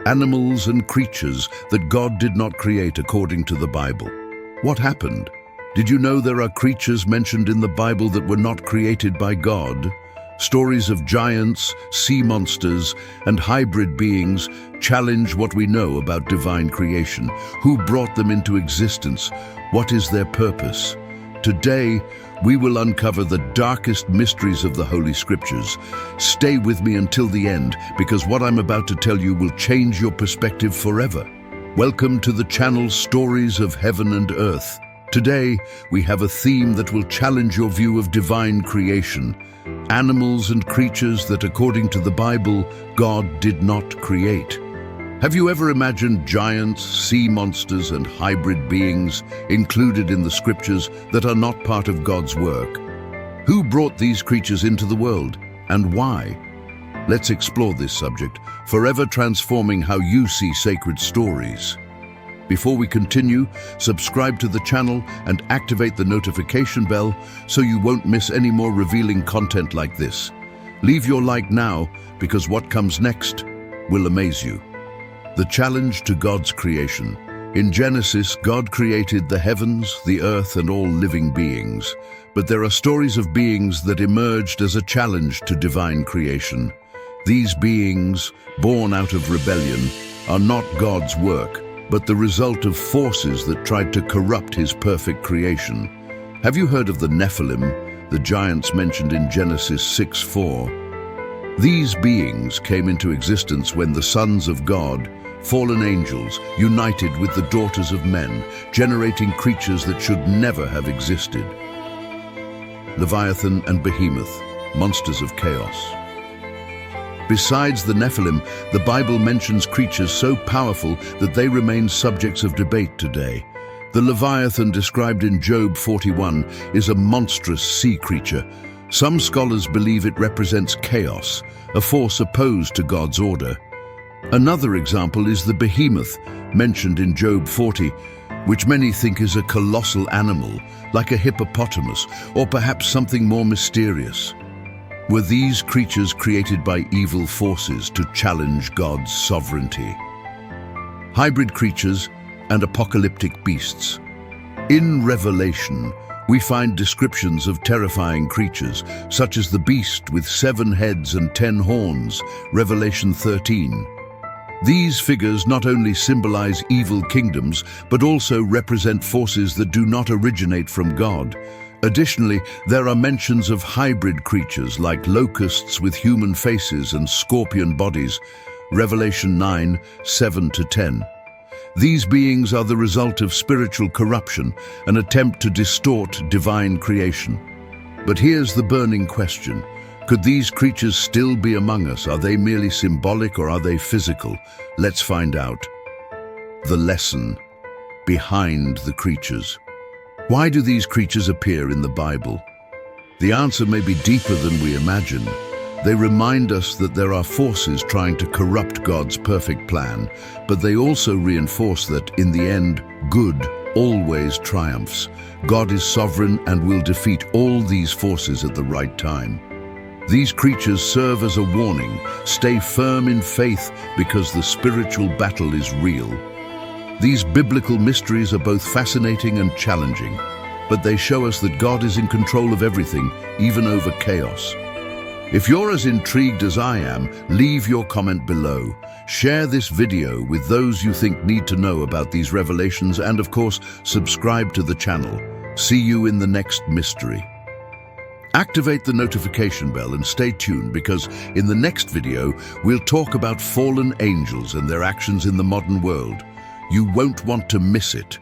animals and creatures that God did not create according to the Bible. What happened? Did you know there are creatures mentioned in the Bible that were not created by God? Stories of giants, sea monsters, and hybrid beings challenge what we know about divine creation. Who brought them into existence? What is their purpose? Today, we will uncover the darkest mysteries of the Holy Scriptures. Stay with me until the end, because what I'm about to tell you will change your perspective forever. Welcome to the channel Stories of Heaven and Earth. Today, we have a theme that will challenge your view of divine creation. Animals and creatures that, according to the Bible, God did not create. Have you ever imagined giants, sea monsters, and hybrid beings included in the scriptures that are not part of God's work? Who brought these creatures into the world, and why? Let's explore this subject, forever transforming how you see sacred stories. Before we continue, subscribe to the channel and activate the notification bell so you won't miss any more revealing content like this. Leave your like now, because what comes next will amaze you. The challenge to God's creation. In Genesis, God created the heavens, the earth, and all living beings. But there are stories of beings that emerged as a challenge to divine creation. These beings, born out of rebellion, are not God's work, but the result of forces that tried to corrupt his perfect creation. Have you heard of the Nephilim, the giants mentioned in Genesis 6:4? These beings came into existence when the sons of God, fallen angels, united with the daughters of men, generating creatures that should never have existed. Leviathan and Behemoth, monsters of chaos. Besides the Nephilim, the Bible mentions creatures so powerful that they remain subjects of debate today. The Leviathan, described in Job 41, is a monstrous sea creature. Some scholars believe it represents chaos, a force opposed to God's order. Another example is the Behemoth, mentioned in Job 40, which many think is a colossal animal, like a hippopotamus, or perhaps something more mysterious. Were these creatures created by evil forces to challenge God's sovereignty? Hybrid creatures and apocalyptic beasts. In Revelation, we find descriptions of terrifying creatures, such as the beast with 7 heads and 10 horns, Revelation 13. These figures not only symbolize evil kingdoms, but also represent forces that do not originate from God. Additionally, there are mentions of hybrid creatures like locusts with human faces and scorpion bodies, Revelation 9:7-10. These beings are the result of spiritual corruption, an attempt to distort divine creation. But here's the burning question. Could these creatures still be among us? Are they merely symbolic or are they physical? Let's find out. The lesson behind the creatures. Why do these creatures appear in the Bible? The answer may be deeper than we imagine. They remind us that there are forces trying to corrupt God's perfect plan, but they also reinforce that, in the end, good always triumphs. God is sovereign and will defeat all these forces at the right time. These creatures serve as a warning. Stay firm in faith because the spiritual battle is real. These biblical mysteries are both fascinating and challenging, but they show us that God is in control of everything, even over chaos. If you're as intrigued as I am, leave your comment below. Share this video with those you think need to know about these revelations, and of course, subscribe to the channel. See you in the next mystery. Activate the notification bell and stay tuned, because in the next video, we'll talk about fallen angels and their actions in the modern world. You won't want to miss it.